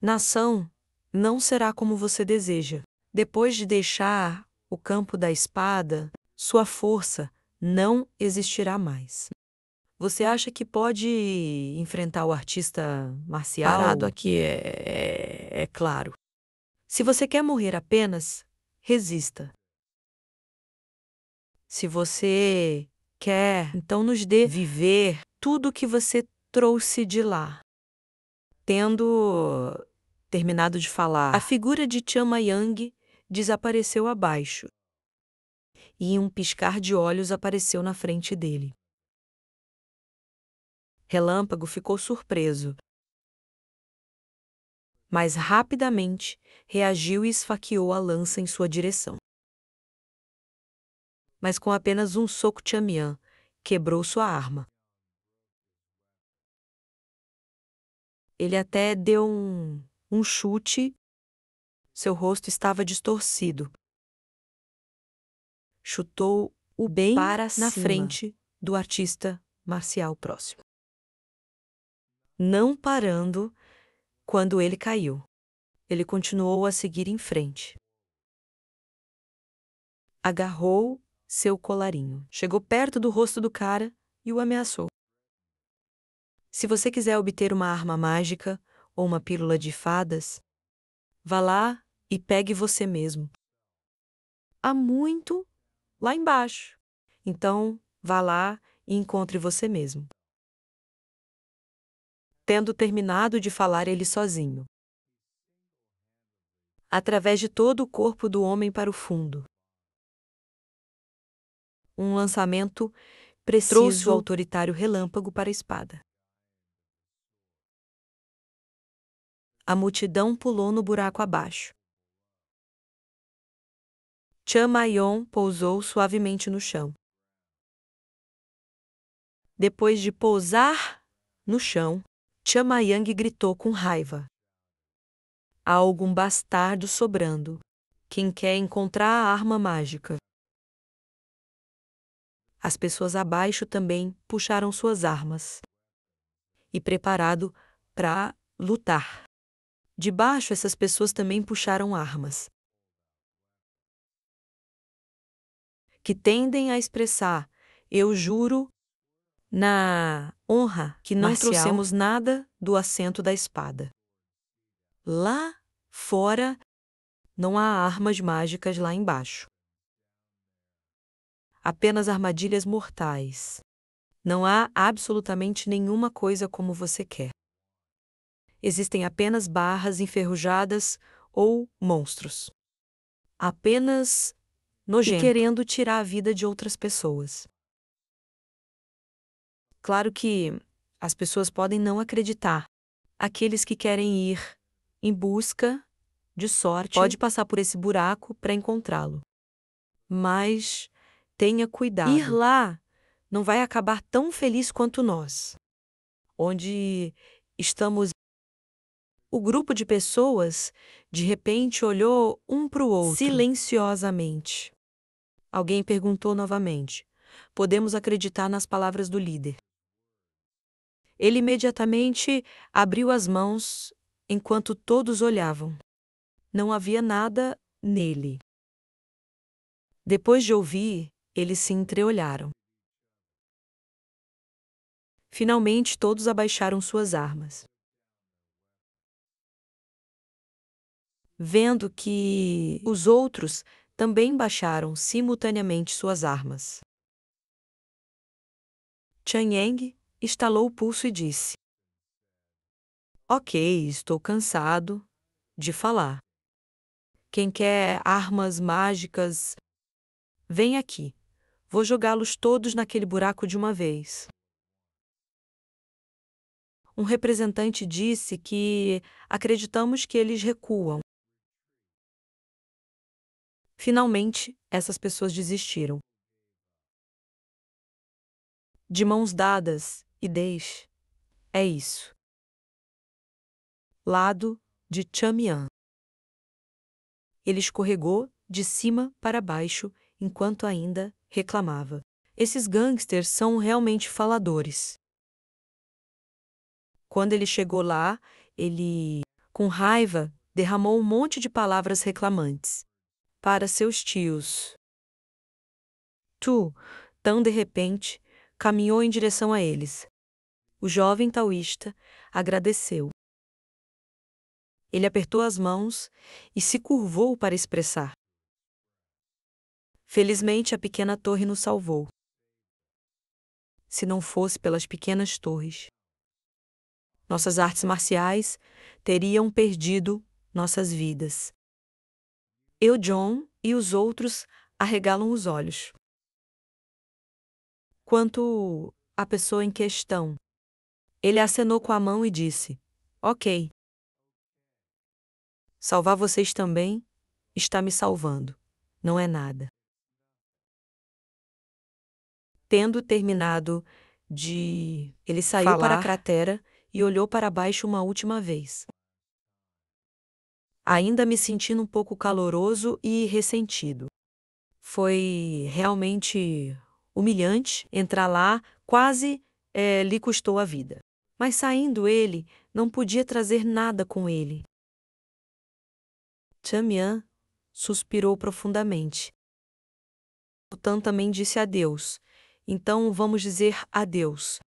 nação não será como você deseja. Depois de deixar o campo da espada, sua força não existirá mais. Você acha que pode enfrentar o artista marcial? Parado aqui, é claro. Se você quer morrer apenas, resista. Se você quer, então nos dê viver tudo o que você trouxe de lá. Tendo terminado de falar, a figura de Chama Yang desapareceu abaixo, e um piscar de olhos apareceu na frente dele. Relâmpago ficou surpreso, mas rapidamente reagiu e esfaqueou a lança em sua direção. Mas com apenas um soco, Chamian quebrou sua arma. Ele até deu um chute, seu rosto estava distorcido. Chutou o bem Para na cima. frente do artista marcial próximo, não parando quando ele caiu. Ele continuou a seguir em frente. Agarrou seu colarinho, chegou perto do rosto do cara e o ameaçou. Se você quiser obter uma arma mágica ou uma pílula de fadas, vá lá e pegue você mesmo. Há muito lá embaixo. Então, vá lá e encontre você mesmo. Tendo terminado de falar ele sozinho, através de todo o corpo do homem para o fundo, um lançamento preciso trouxe o autoritário relâmpago para a espada. A multidão pulou no buraco abaixo. Chamayon pousou suavemente no chão. Depois de pousar no chão, Chamayang gritou com raiva. Há algum bastardo sobrando. Quem quer encontrar a arma mágica? As pessoas abaixo também puxaram suas armas. E preparado para lutar. De baixo, essas pessoas também puxaram armas, que tendem a expressar: eu juro na honra que não trouxemos nada do assento da espada. Lá fora, não há armas mágicas lá embaixo. Apenas armadilhas mortais. Não há absolutamente nenhuma coisa como você quer. Existem apenas barras enferrujadas ou monstros. Apenas nojento. E querendo tirar a vida de outras pessoas. Claro que as pessoas podem não acreditar. Aqueles que querem ir em busca de sorte pode passar por esse buraco para encontrá-lo. Mas tenha cuidado. Ir lá não vai acabar tão feliz quanto nós. Onde estamos. O grupo de pessoas de repente olhou um para o outro silenciosamente. Alguém perguntou novamente: podemos acreditar nas palavras do líder? Ele imediatamente abriu as mãos enquanto todos olhavam. Não havia nada nele. Depois de ouvir, eles se entreolharam. Finalmente, todos abaixaram suas armas. Vendo que os outros também baixaram simultaneamente suas armas, Chanyang estalou o pulso e disse: ok, estou cansado de falar. Quem quer armas mágicas, vem aqui. Vou jogá-los todos naquele buraco de uma vez. Um representante disse que acreditamos que eles recuam. Finalmente, essas pessoas desistiram. De mãos dadas e deixe. É isso. Lado de Chamian. Ele escorregou de cima para baixo enquanto ainda reclamava. Esses gangsters são realmente faladores. Quando ele chegou lá, ele Com raiva, derramou um monte de palavras reclamantes para seus tios. Tu, tão de repente, caminhou em direção a eles. O jovem taoísta agradeceu. Ele apertou as mãos e se curvou para expressar. Felizmente, a pequena torre nos salvou. Se não fosse pelas pequenas torres, nossas artes marciais teriam perdido nossas vidas. Eu, John e os outros arregalam os olhos. Quanto à pessoa em questão, ele acenou com a mão e disse: Ok. Salvar vocês também está me salvando. Não é nada. Tendo terminado ele saiu para a cratera e olhou para baixo uma última vez. Ainda me sentindo um pouco caloroso e ressentido. Foi realmente humilhante entrar lá, quase lhe custou a vida. Mas saindo ele, não podia trazer nada com ele. Chamian suspirou profundamente. O Tan também disse adeus. Então vamos dizer adeus.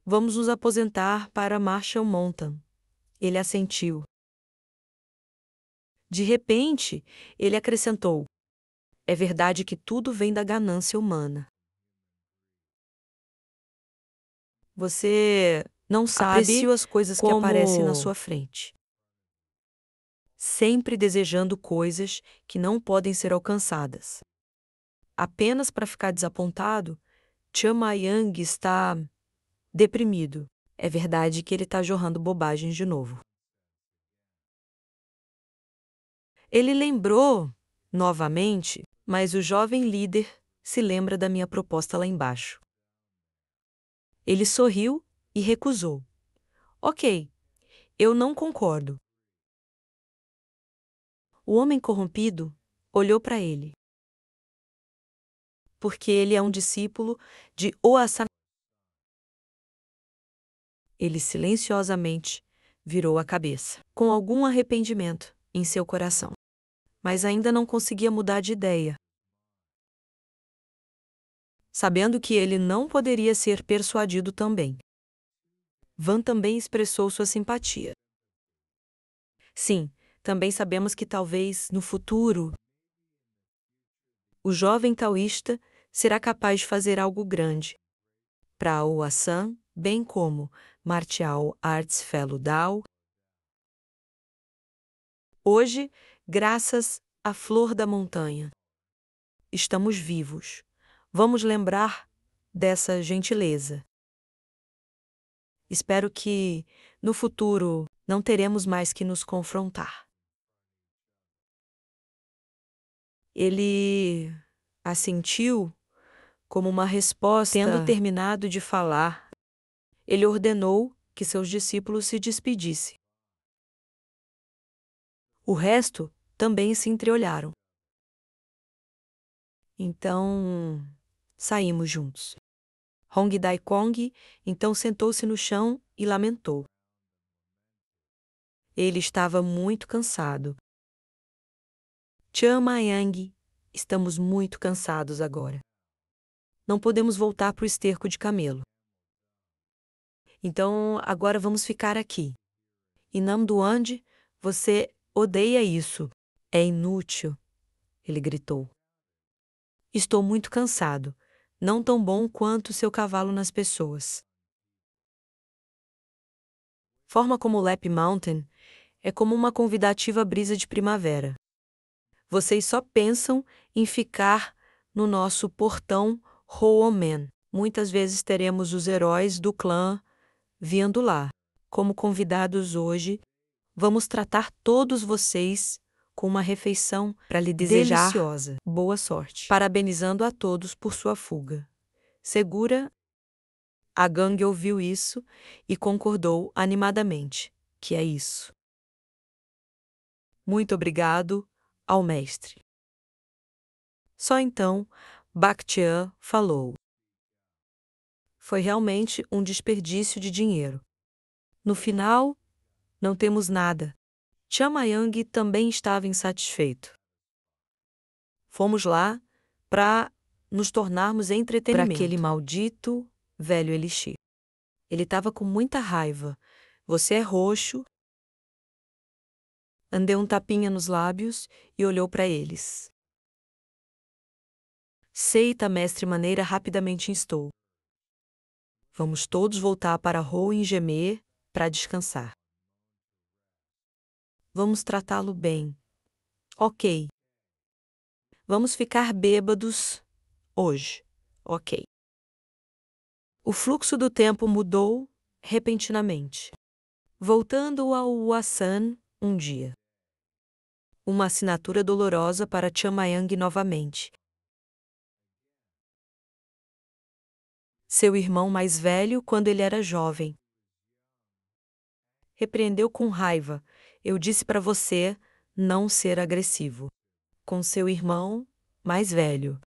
Vamos nos aposentar para Marshall Mountain. Ele assentiu. De repente, ele acrescentou: É verdade que tudo vem da ganância humana. Você não sabe aprecia as coisas que aparecem na sua frente. Sempre desejando coisas que não podem ser alcançadas. Apenas para ficar desapontado, Chamayang está deprimido. É verdade que ele está jorrando bobagens de novo. Ele lembrou, novamente, mas o jovem líder se lembra da minha proposta lá embaixo. Ele sorriu e recusou. Ok, eu não concordo. O homem corrompido olhou para ele. Porque ele é um discípulo de Oasan. Ele silenciosamente virou a cabeça, com algum arrependimento em seu coração. Mas ainda não conseguia mudar de ideia. Sabendo que ele não poderia ser persuadido também. Van também expressou sua simpatia. Sim, também sabemos que talvez, no futuro, o jovem taoísta será capaz de fazer algo grande. Para o Assam, bem como Martial Arts Fellow Dao. Hoje, graças à flor da montanha, estamos vivos. Vamos lembrar dessa gentileza. Espero que, no futuro, não teremos mais que nos confrontar. Ele assentiu como uma resposta. Tendo terminado de falar, ele ordenou que seus discípulos se despedissem. O resto também se entreolharam. Então, saímos juntos. Hong Dai Kong então sentou-se no chão e lamentou. Ele estava muito cansado. Chamayang, estamos muito cansados agora. Não podemos voltar para o esterco de camelo. Então, agora vamos ficar aqui. E Namduand, você odeia isso. É inútil, ele gritou. Estou muito cansado. Não tão bom quanto seu cavalo nas pessoas. Forma como Lap Mountain é como uma convidativa brisa de primavera. Vocês só pensam em ficar no nosso portão Hoomen. Muitas vezes teremos os heróis do clã vindo lá. Como convidados hoje, vamos tratar todos vocês com uma refeição para lhe desejar deliciosa. Boa sorte. Parabenizando a todos por sua fuga. Segura. A gangue ouviu isso e concordou animadamente, que é isso. Muito obrigado ao mestre. Só então, Bakhtian falou. Foi realmente um desperdício de dinheiro. No final, Não temos nada. Chamayang também estava insatisfeito. Fomos lá para nos tornarmos entretenimento para aquele maldito velho elixir. Ele estava com muita raiva. Você é roxo. Andei um tapinha nos lábios e olhou para eles. Seita, mestre Maneira, rapidamente instou. Vamos todos voltar para Hoengemer para descansar. Vamos tratá-lo bem. Ok. Vamos ficar bêbados hoje. Ok. O fluxo do tempo mudou repentinamente. Voltando ao Wasan um dia. Uma assinatura dolorosa para Chamayang novamente. Seu irmão mais velho quando ele era jovem. Repreendeu com raiva. Eu disse para você não ser agressivo. Com seu irmão mais velho.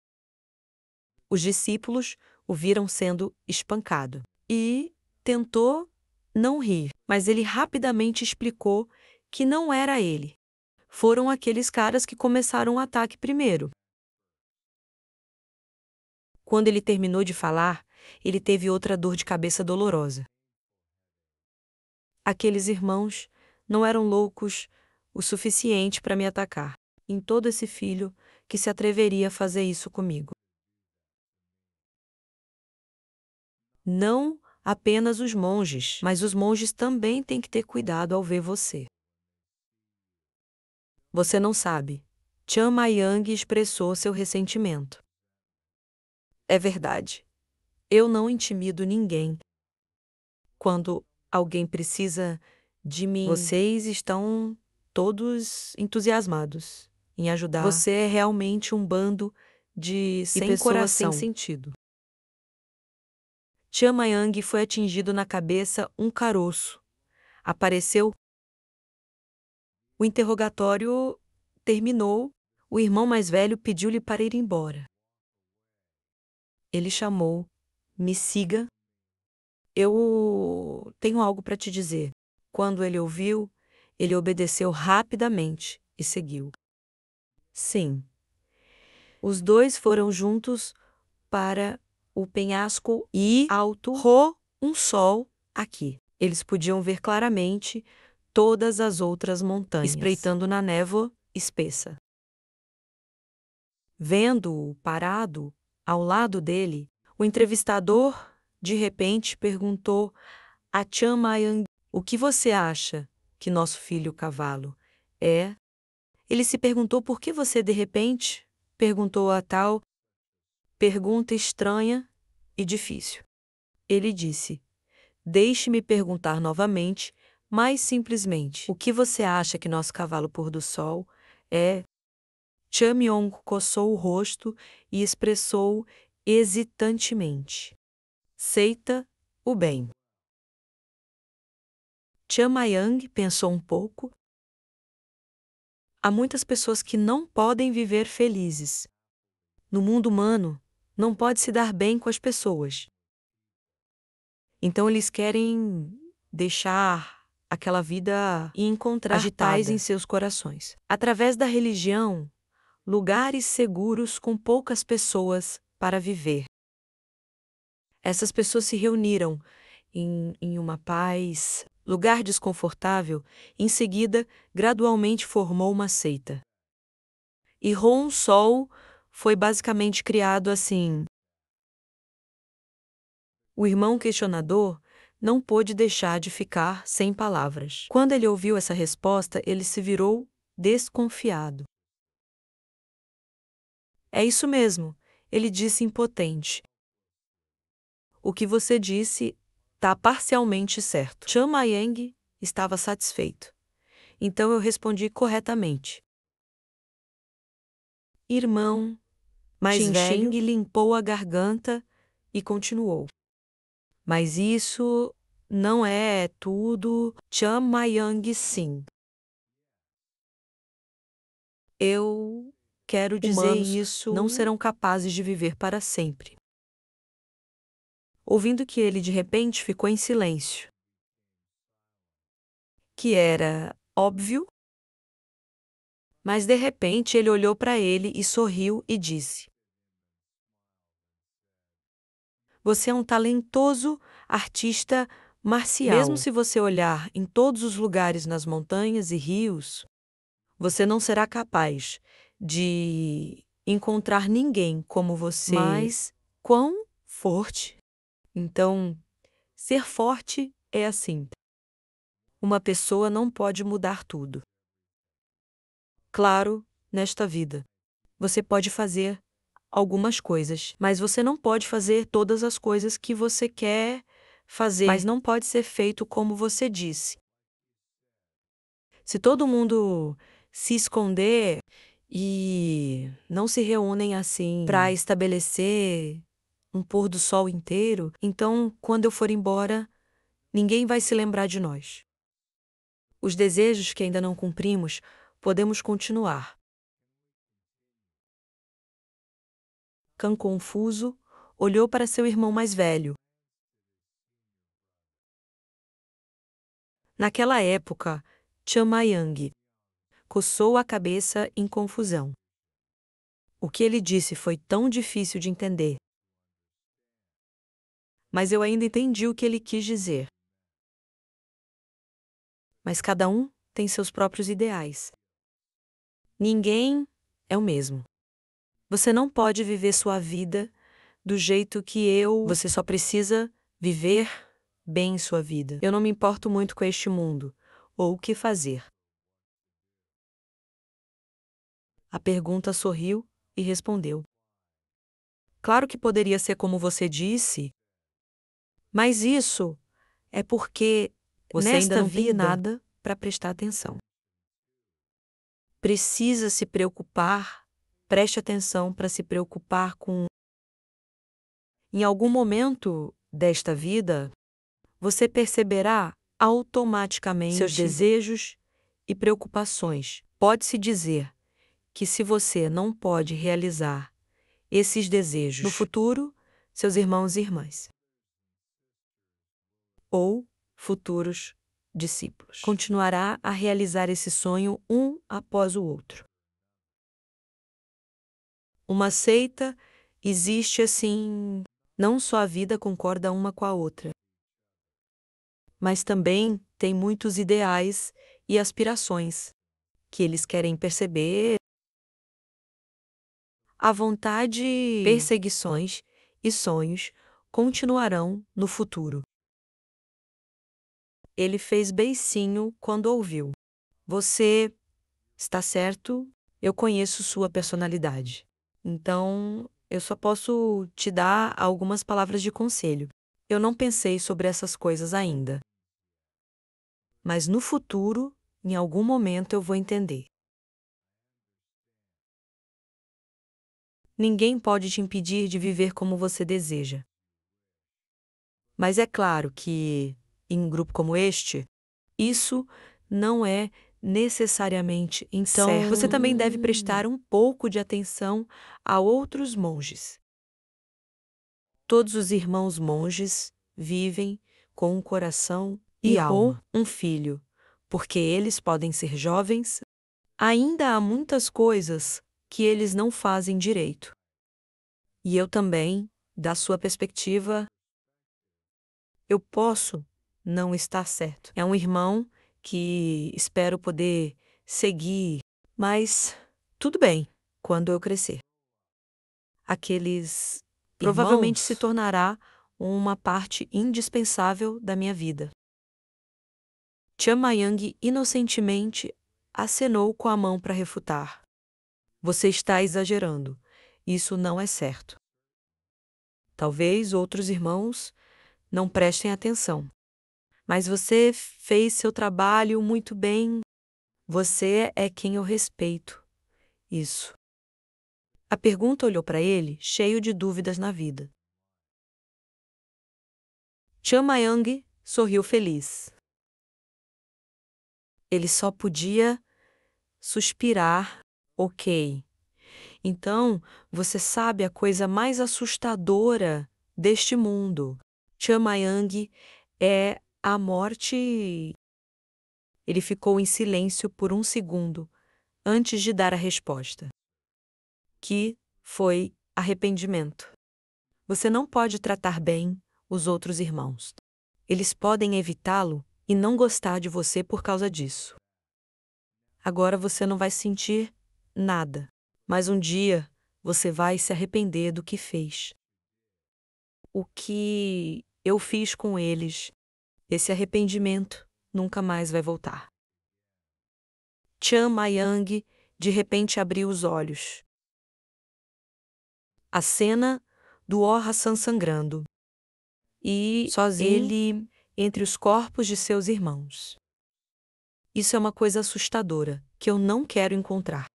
Os discípulos o viram sendo espancado. E tentou não rir, mas ele rapidamente explicou que não era ele. Foram aqueles caras que começaram o ataque primeiro. Quando ele terminou de falar, ele teve outra dor de cabeça dolorosa. Aqueles irmãos não eram loucos o suficiente para me atacar. Em todo esse filho que se atreveria a fazer isso comigo. Não apenas os monges, mas os monges também têm que ter cuidado ao ver você. Você não sabe. Chamayang expressou seu ressentimento. É verdade. Eu não intimido ninguém. Quando alguém precisa de mim, vocês estão todos entusiasmados em ajudar. Você é realmente um bando de sem coração, sem sentido. Chamayang foi atingido na cabeça um caroço. Apareceu. O interrogatório terminou. O irmão mais velho pediu-lhe para ir embora. Ele chamou. Me siga. Eu tenho algo para te dizer. Quando ele ouviu, ele obedeceu rapidamente e seguiu. Sim. Os dois foram juntos para o penhasco e alto um sol aqui. Eles podiam ver claramente todas as outras montanhas, espreitando na névoa espessa. Vendo-o parado ao lado dele, o entrevistador, de repente, perguntou a Chamayang: o que você acha que nosso filho cavalo é? Ele se perguntou por que você de repente perguntou a tal pergunta estranha e difícil. Ele disse: deixe-me perguntar novamente, mais simplesmente. O que você acha que nosso cavalo pôr-do-sol é? Chamyong coçou o rosto e expressou hesitantemente. Seita o bem. Chamayang pensou um pouco. Há muitas pessoas que não podem viver felizes. No mundo humano, não pode se dar bem com as pessoas. Então eles querem deixar aquela vida e encontrar paz em seus corações. Através da religião, lugares seguros com poucas pessoas para viver. Essas pessoas se reuniram em uma paz, lugar desconfortável, em seguida, gradualmente formou uma seita. E Hon Sol foi basicamente criado assim. O irmão questionador não pôde deixar de ficar sem palavras. Quando ele ouviu essa resposta, ele se virou desconfiado. É isso mesmo, ele disse impotente. O que você disse está parcialmente certo. Chamayang estava satisfeito. Então eu respondi corretamente. Irmão mais velho limpou a garganta e continuou. Mas isso não é tudo, Chamayang sim. Eu quero dizer isso, não serão capazes de viver para sempre. Ouvindo que ele de repente ficou em silêncio. que era óbvio, mas de repente ele olhou para ele e sorriu e disse: Você é um talentoso artista marcial. Mesmo se você olhar em todos os lugares nas montanhas e rios, você não será capaz de encontrar ninguém como você. Mas quão forte? Então, ser forte é assim. Uma pessoa não pode mudar tudo. Claro, nesta vida, você pode fazer algumas coisas, mas você não pode fazer todas as coisas que você quer fazer, mas não pode ser feito como você disse. Se todo mundo se esconder e não se reúnem assim para estabelecer um pôr do sol inteiro, então, quando eu for embora, ninguém vai se lembrar de nós. Os desejos que ainda não cumprimos, podemos continuar. Khan, confuso, olhou para seu irmão mais velho. Naquela época, Chamayang coçou a cabeça em confusão. O que ele disse foi tão difícil de entender. Mas eu ainda entendi o que ele quis dizer. Mas cada um tem seus próprios ideais. Ninguém é o mesmo. Você não pode viver sua vida do jeito que eu. Você só precisa viver bem sua vida. Eu não me importo muito com este mundo, ou o que fazer. A pergunta sorriu e respondeu. Claro que poderia ser como você disse, mas isso é porque você ainda não tem nada para prestar atenção. Precisa se preocupar, preste atenção para se preocupar com. Em algum momento desta vida, você perceberá automaticamente seus desejos e preocupações. Pode-se dizer que se você não pode realizar esses desejos no futuro, seus irmãos e irmãs, ou futuros discípulos, continuará a realizar esse sonho um após o outro. Uma seita existe assim, não só a vida concorda uma com a outra, mas também tem muitos ideais e aspirações que eles querem perceber. A vontade, perseguições e sonhos continuarão no futuro. Ele fez beicinho quando ouviu. Você está certo? Eu conheço sua personalidade. Então, eu só posso te dar algumas palavras de conselho. Eu não pensei sobre essas coisas ainda. Mas no futuro, em algum momento eu vou entender. Ninguém pode te impedir de viver como você deseja. Mas é claro que, em um grupo como este, isso não é necessariamente então. Certo. Você também deve prestar um pouco de atenção a outros monges. Todos os irmãos monges vivem com um coração e alma, um filho, porque eles podem ser jovens. Ainda há muitas coisas que eles não fazem direito. E eu também, da sua perspectiva, eu posso não estar certo. É um irmão que espero poder seguir, mas tudo bem quando eu crescer. Aqueles provavelmente se tornará uma parte indispensável da minha vida. Chamayang inocentemente acenou com a mão para refutar. Você está exagerando. Isso não é certo. Talvez outros irmãos não prestem atenção. Mas você fez seu trabalho muito bem. Você é quem eu respeito. Isso. A pergunta olhou para ele, cheio de dúvidas na vida. Chamayang sorriu feliz. Ele só podia suspirar. Ok. Então, você sabe a coisa mais assustadora deste mundo. Chamayang é a morte Ele ficou em silêncio por um segundo, antes de dar a resposta. Que foi arrependimento. Você não pode tratar bem os outros irmãos. Eles podem evitá-lo e não gostar de você por causa disso. Agora você não vai sentir nada, mas um dia você vai se arrepender do que fez. O que eu fiz com eles, esse arrependimento nunca mais vai voltar. Chan Mayang de repente abriu os olhos. A cena do Oh-Hassan sangrando. E sozinho, ele entre os corpos de seus irmãos. Isso é uma coisa assustadora, que eu não quero encontrar.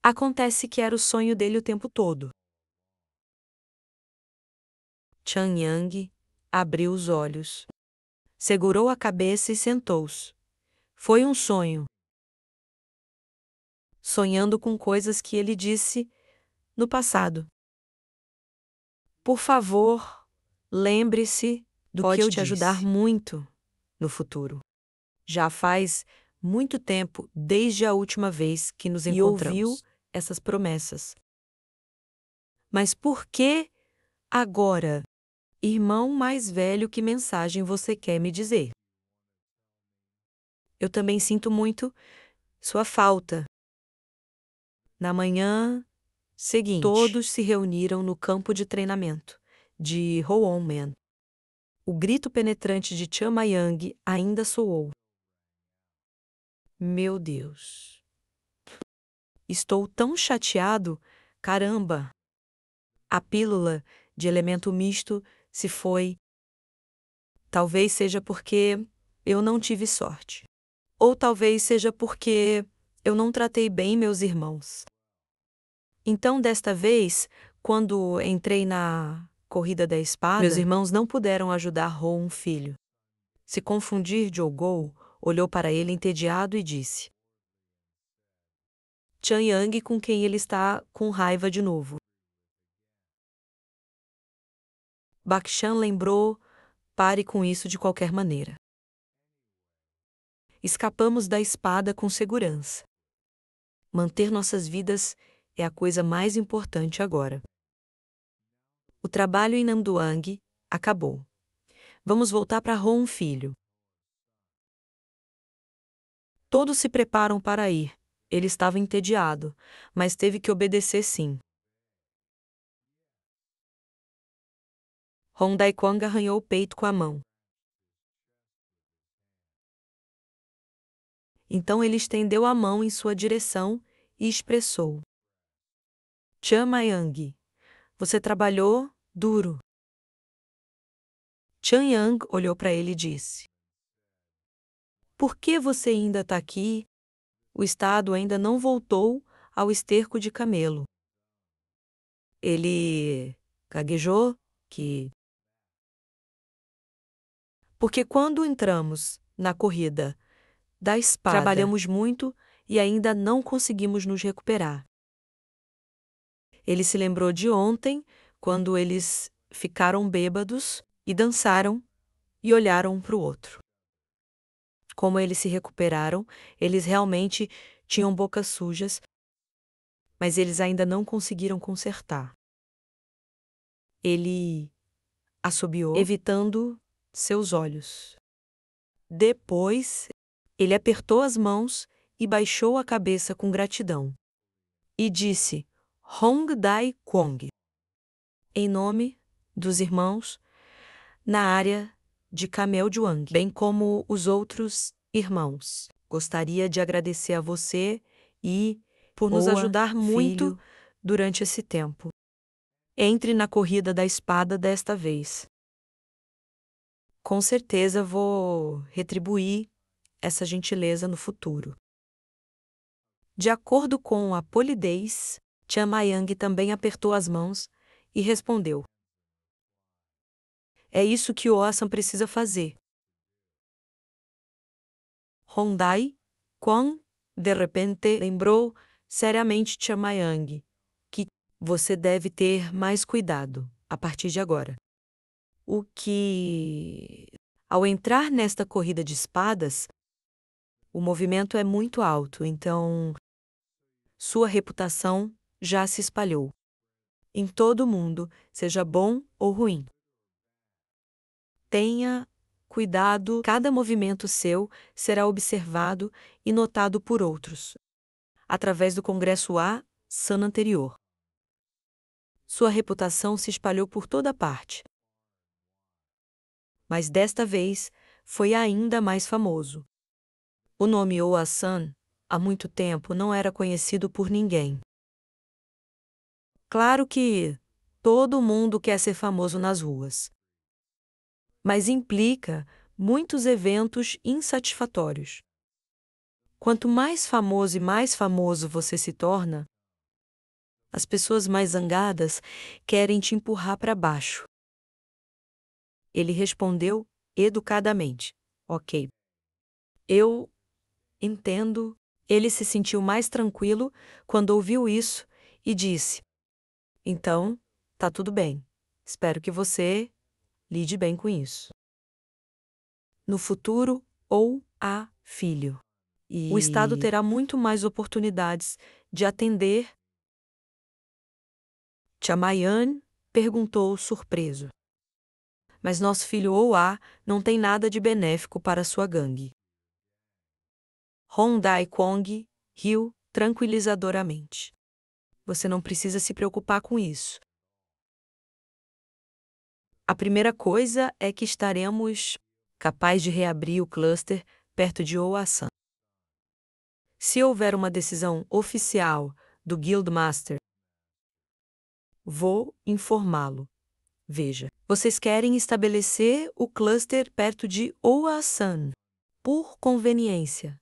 Acontece que era o sonho dele o tempo todo. Chan Yang abriu os olhos, segurou a cabeça e sentou-se. Foi um sonho. Sonhando com coisas que ele disse no passado. Por favor, lembre-se do que eu te ajudar muito no futuro. Já faz muito tempo desde a última vez que nos encontramos. E ouviu essas promessas. Mas por que agora, irmão mais velho, que mensagem você quer me dizer? Eu também sinto muito sua falta. Na manhã seguinte, todos se reuniram no campo de treinamento de Hoonman. O grito penetrante de Chan Mayang ainda soou. Meu Deus. Estou tão chateado, caramba. A pílula de elemento misto se foi. Talvez seja porque eu não tive sorte. Ou talvez seja porque eu não tratei bem meus irmãos. Então, desta vez, quando entrei na corrida da espada, meus irmãos não puderam ajudar Ho, filho. Se confundir, Jogou olhou para ele entediado e disse: Chan Yang, com quem ele está com raiva de novo. Bakshan lembrou: pare com isso de qualquer maneira. Escapamos da espada com segurança. Manter nossas vidas é a coisa mais importante agora. O trabalho em Namduang acabou. Vamos voltar para Ho, filho. Todos se preparam para ir. Ele estava entediado, mas teve que obedecer sim. Hong Daikwang arranhou o peito com a mão. Então ele estendeu a mão em sua direção e expressou: Chan Mayang, você trabalhou duro. Chan Yang olhou para ele e disse: por que você ainda está aqui? O estado ainda não voltou ao esterco de camelo. Ele gaguejou que... Porque quando entramos na corrida da espada, trabalhamos muito e ainda não conseguimos nos recuperar. Ele se lembrou de ontem, quando eles ficaram bêbados e dançaram e olharam um para o outro. Como eles se recuperaram, eles realmente tinham bocas sujas, mas eles ainda não conseguiram consertar. Ele assobiou, evitando seus olhos. Depois, ele apertou as mãos e baixou a cabeça com gratidão. E disse: Hong Dai Kwong, em nome dos irmãos, na área de Kameljuang, bem como os outros irmãos. Gostaria de agradecer a você e por nos ajudar muito durante esse tempo. Entre na corrida da espada desta vez. Com certeza vou retribuir essa gentileza no futuro. De acordo com a polidez, Chan Mayang também apertou as mãos e respondeu: é isso que o Oasan precisa fazer. Hondai Kwang, de repente, lembrou seriamente Chan Mayang que você deve ter mais cuidado a partir de agora. O que... Ao entrar nesta corrida de espadas, o movimento é muito alto, então sua reputação já se espalhou em todo o mundo, seja bom ou ruim. Tenha cuidado, cada movimento seu será observado e notado por outros, através do Congresso A, Sun anterior. Sua reputação se espalhou por toda parte. Mas desta vez foi ainda mais famoso. O nome Oa-san, há muito tempo, não era conhecido por ninguém. Claro que todo mundo quer ser famoso nas ruas, mas implica muitos eventos insatisfatórios. Quanto mais famoso e mais famoso você se torna, as pessoas mais zangadas querem te empurrar para baixo. Ele respondeu educadamente: Ok. Eu entendo. Ele se sentiu mais tranquilo quando ouviu isso e disse: Então, tá tudo bem. Espero que você lide bem com isso. No futuro, ou a filho. O Estado terá muito mais oportunidades de atender. Chamayan perguntou surpreso. Mas nosso filho Oa não tem nada de benéfico para sua gangue. Hong Dai-Kwong riu tranquilizadoramente. Você não precisa se preocupar com isso. A primeira coisa é que estaremos capazes de reabrir o cluster perto de Oasan. Se houver uma decisão oficial do Guildmaster, vou informá-lo. Veja, vocês querem estabelecer o cluster perto de Oasan. Por conveniência.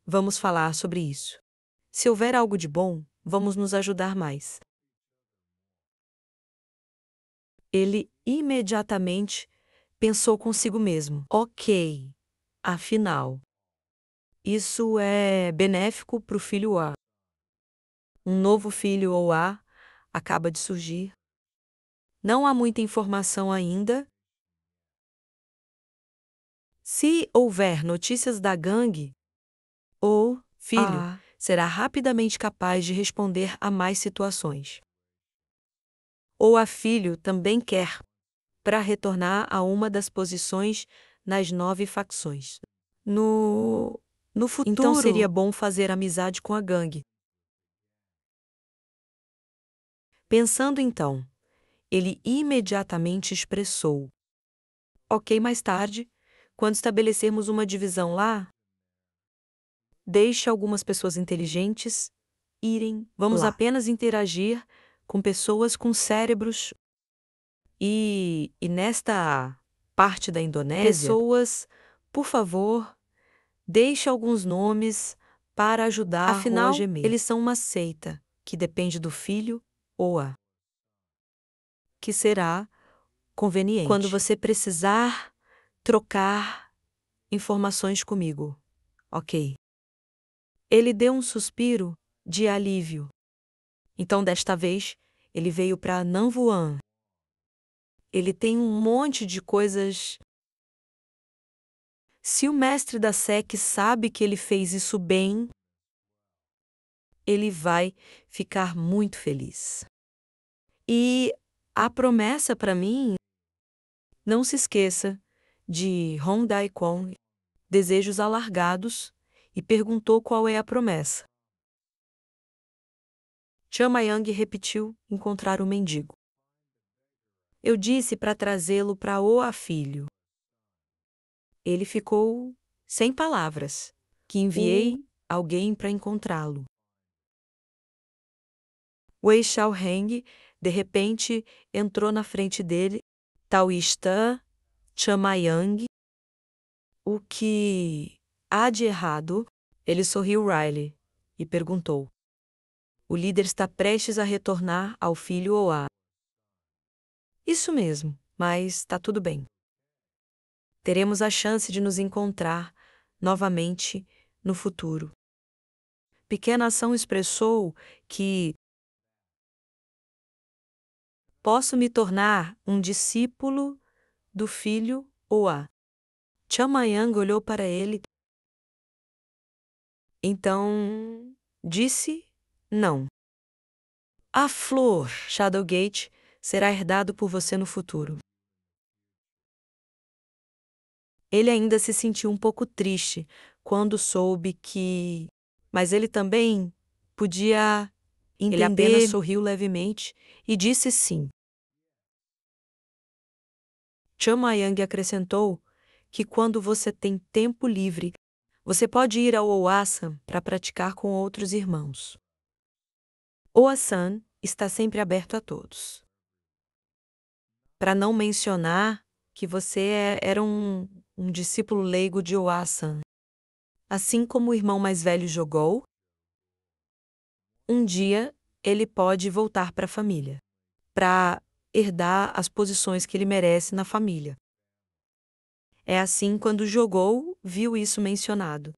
Vamos falar sobre isso. Se houver algo de bom, vamos nos ajudar mais. Ele imediatamente pensou consigo mesmo. Ok, afinal, isso é benéfico para o filho A. Um novo filho ou A acaba de surgir. Não há muita informação ainda. Se houver notícias da gangue, o filho será rapidamente capaz de responder a mais situações. Ou a filho também quer para retornar a uma das posições nas 9 facções. No futuro, então seria bom fazer amizade com a gangue. Pensando então, ele imediatamente expressou: Ok, mais tarde, quando estabelecermos uma divisão lá, deixe algumas pessoas inteligentes irem. Vamos lá. apenas interagir com pessoas com cérebros. E nesta parte da Indonésia, pessoas, por favor, deixe alguns nomes para ajudar. Afinal, eles são uma seita que depende do filho ou a que será conveniente quando você precisar trocar informações comigo. Ok. Ele deu um suspiro de alívio. Então, desta vez, ele veio para Nanvuan. Ele tem um monte de coisas. Se o mestre da SEC sabe que ele fez isso bem, ele vai ficar muito feliz. E a promessa para mim, não se esqueça de Hong Dai-Kwong, desejos alargados, e perguntou qual é a promessa. Chamayang repetiu encontrar o mendigo. Eu disse para trazê-lo para Oa filho. Ele ficou sem palavras, que enviei alguém para encontrá-lo. Wei Xiaoheng, de repente, entrou na frente dele, Taoísta, Chamayang. O que há de errado? Ele sorriu Riley e perguntou. O líder está prestes a retornar ao filho Oa. Isso mesmo, mas está tudo bem. Teremos a chance de nos encontrar novamente no futuro. Pequena Ação expressou que posso me tornar um discípulo do filho Oa. Chamayang olhou para ele. Então, disse não. A flor, Shadowgate, será herdado por você no futuro. Ele ainda se sentiu um pouco triste quando soube que... Mas ele também podia entender. Ele apenas sorriu levemente e disse sim. Chamayang acrescentou que quando você tem tempo livre, você pode ir ao Oasan para praticar com outros irmãos. Oasan está sempre aberto a todos. Para não mencionar que você era um discípulo leigo de Oasan. Assim como o irmão mais velho jogou, um dia ele pode voltar para a família, para herdar as posições que ele merece na família. É assim quando jogou, viu isso mencionado.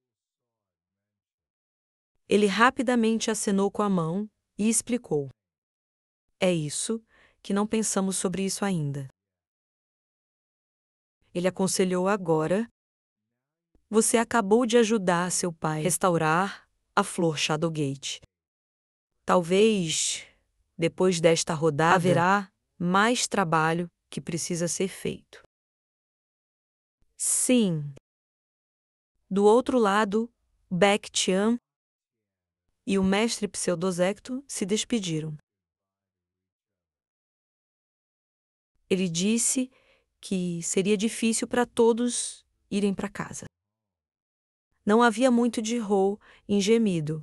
Ele rapidamente acenou com a mão e explicou. É isso que não pensamos sobre isso ainda. Ele aconselhou agora. Você acabou de ajudar seu pai a restaurar a flor Shadowgate. Talvez, depois desta rodada, haverá mais trabalho que precisa ser feito. Sim. Do outro lado, Baek-chan e o mestre Pseudozecto se despediram. Ele disse que seria difícil para todos irem para casa. Não havia muito de Ho em gemido,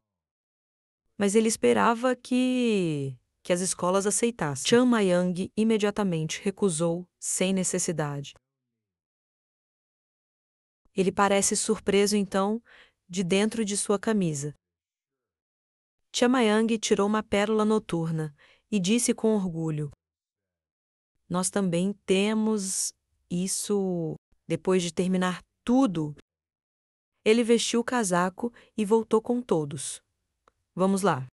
mas ele esperava que as escolas aceitassem. Chamayang imediatamente recusou sem necessidade. Ele parece surpreso então, de dentro de sua camisa. Chamayang tirou uma pérola noturna e disse com orgulho: Nós também temos isso depois de terminar tudo. Ele vestiu o casaco e voltou com todos. Vamos lá.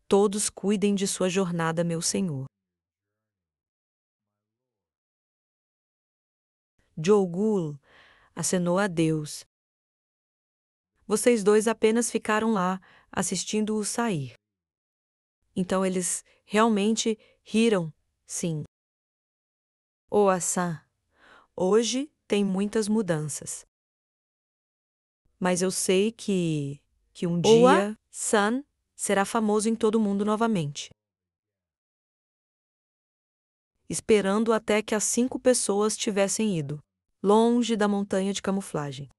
Todos cuidem de sua jornada, meu senhor. Jogul acenou a Deus. Vocês dois apenas ficaram lá, assistindo-o sair. Então eles realmente riram, sim. Oasan, hoje tem muitas mudanças. Mas eu sei que um dia Oasan será famoso em todo o mundo novamente. Esperando até que as 5 pessoas tivessem ido, longe da montanha de camuflagem.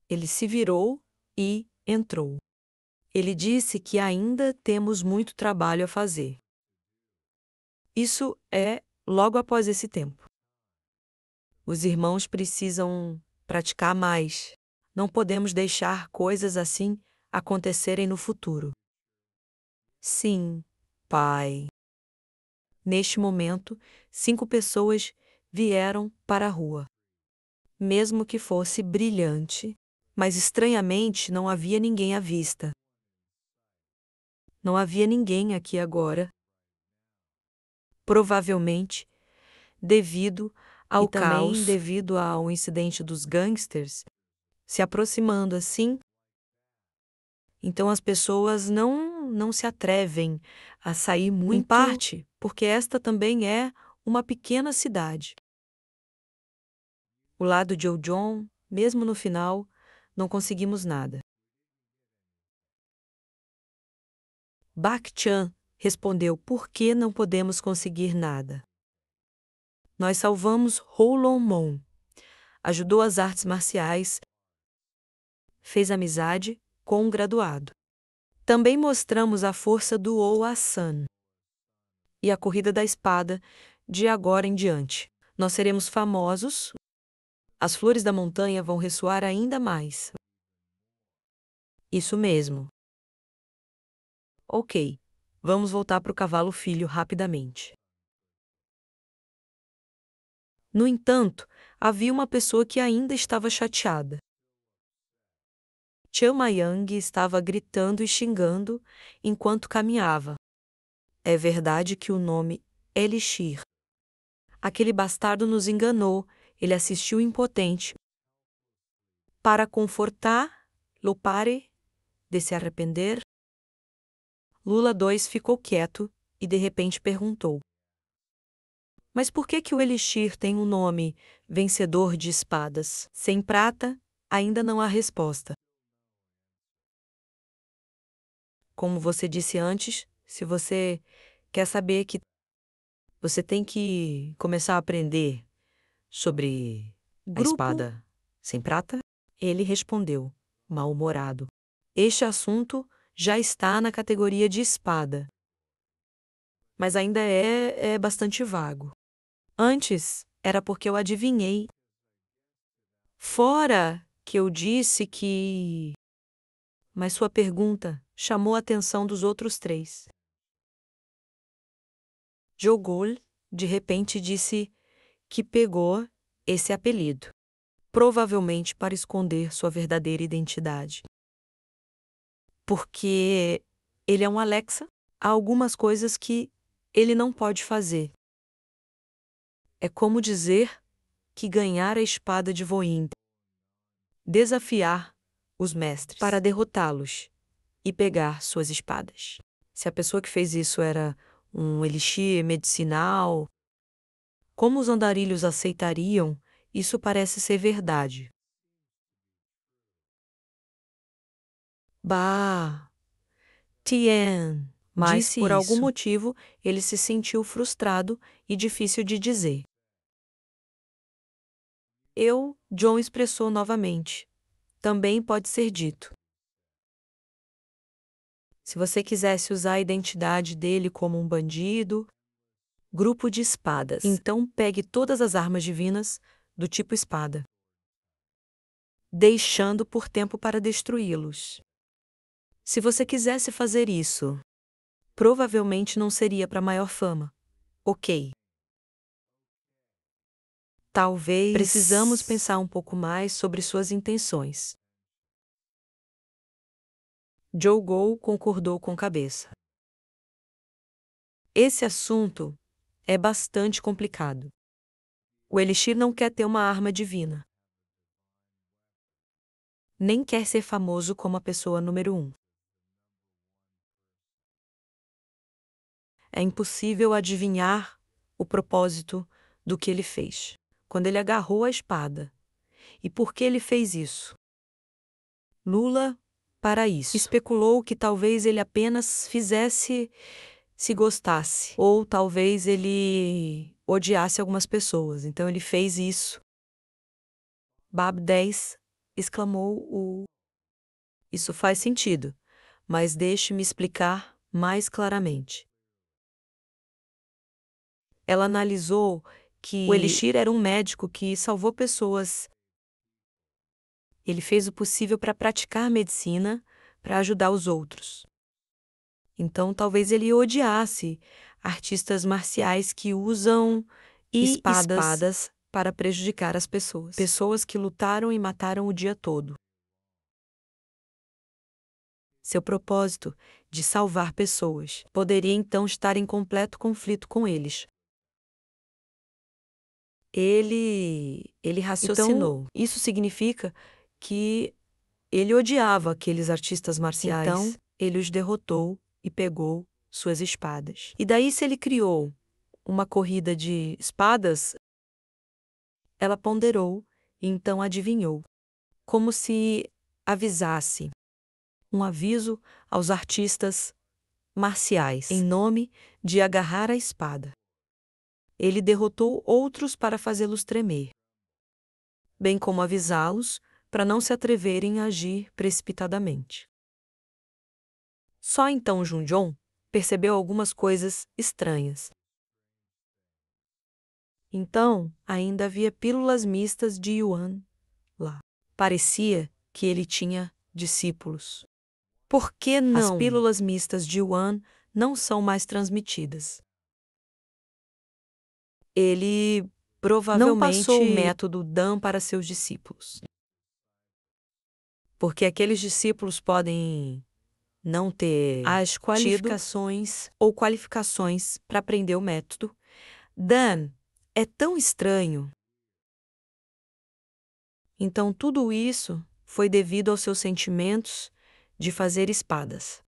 Ele se virou e entrou. Ele disse que ainda temos muito trabalho a fazer. Isso é logo após esse tempo. Os irmãos precisam praticar mais. Não podemos deixar coisas assim acontecerem no futuro. Sim, pai. Neste momento, 5 pessoas vieram para a rua. Mesmo que fosse brilhante, mas estranhamente não havia ninguém à vista. Não havia ninguém aqui agora. Provavelmente, devido ao caos, também devido ao incidente dos gangsters, se aproximando assim. Então as pessoas não se atrevem a sair muito, em parte, porque esta também é uma pequena cidade. O lado de Ojon, mesmo no final, não conseguimos nada. Baek-chan respondeu: por que não podemos conseguir nada? Nós salvamos Holomon, ajudou as artes marciais, fez amizade com um graduado. Também mostramos a força do Oasan e a corrida da espada de agora em diante. Nós seremos famosos, as flores da montanha vão ressoar ainda mais. Isso mesmo. Ok, vamos voltar para o cavalo filho rapidamente. No entanto, havia uma pessoa que ainda estava chateada. Chamayang estava gritando e xingando enquanto caminhava. É verdade que o nome Elixir Aquele bastardo nos enganou, ele assistiu impotente. Para confortar, lo pare de se arrepender. Lula 2 ficou quieto e de repente perguntou: Mas por que o Elixir tem um nome, Vencedor de Espadas? Sem prata, ainda não há resposta. Como você disse antes, se você quer saber que você tem que começar a aprender sobre a espada sem prata, ele respondeu, mal-humorado. Este assunto já está na categoria de espada, mas ainda é bastante vago. Antes, era porque eu adivinhei. Fora que eu disse que... Mas sua pergunta chamou a atenção dos outros 3. Jogol, de repente, disse que pegou esse apelido, provavelmente para esconder sua verdadeira identidade. Porque ele é um Alexa, há algumas coisas que ele não pode fazer. É como dizer que ganhar a espada de Voin, desafiar os mestres para derrotá-los e pegar suas espadas. Se a pessoa que fez isso era um elixir medicinal, como os andarilhos aceitariam, isso parece ser verdade. Bah, Tien, mas por algum motivo ele se sentiu frustrado e difícil de dizer. John expressou novamente. Também pode ser dito. Se você quisesse usar a identidade dele como um bandido, grupo de espadas, então pegue todas as armas divinas do tipo espada, deixando por tempo para destruí-los. Se você quisesse fazer isso, provavelmente não seria para maior fama. Ok. Talvez precisamos pensar um pouco mais sobre suas intenções. Jogol concordou com a cabeça. Esse assunto é bastante complicado. O Elixir não quer ter uma arma divina. Nem quer ser famoso como a pessoa número 1. É impossível adivinhar o propósito do que ele fez, quando ele agarrou a espada. E por que ele fez isso? Lula, para isso, especulou que talvez ele apenas fizesse se gostasse, ou talvez ele odiasse algumas pessoas, então ele fez isso. Bab 10 exclamou Isso faz sentido, mas deixe-me explicar mais claramente. Ela analisou que o Elixir era um médico que salvou pessoas. Ele fez o possível para praticar medicina, para ajudar os outros. Então talvez ele odiasse artistas marciais que usam espadas para prejudicar as pessoas. Pessoas que lutaram e mataram o dia todo. Seu propósito de salvar pessoas poderia então estar em completo conflito com eles. Ele raciocinou. Então, isso significa que ele odiava aqueles artistas marciais. Então, ele os derrotou e pegou suas espadas. E daí, se ele criou uma corrida de espadas, ela ponderou e então adivinhou. Como se avisasse. Um aviso aos artistas marciais, em nome de agarrar a espada. Ele derrotou outros para fazê-los tremer, bem como avisá-los para não se atreverem a agir precipitadamente. Só então Junjon percebeu algumas coisas estranhas. Então, ainda havia pílulas mistas de Yuan lá. Parecia que ele tinha discípulos. Por que não? As pílulas mistas de Yuan não são mais transmitidas. Ele provavelmente não passou o método Dan para seus discípulos. Porque aqueles discípulos podem não ter as qualificações ou qualificações para aprender o método. Dan É tão estranho. Então tudo isso foi devido aos seus sentimentos de fazer espadas.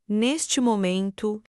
Neste momento,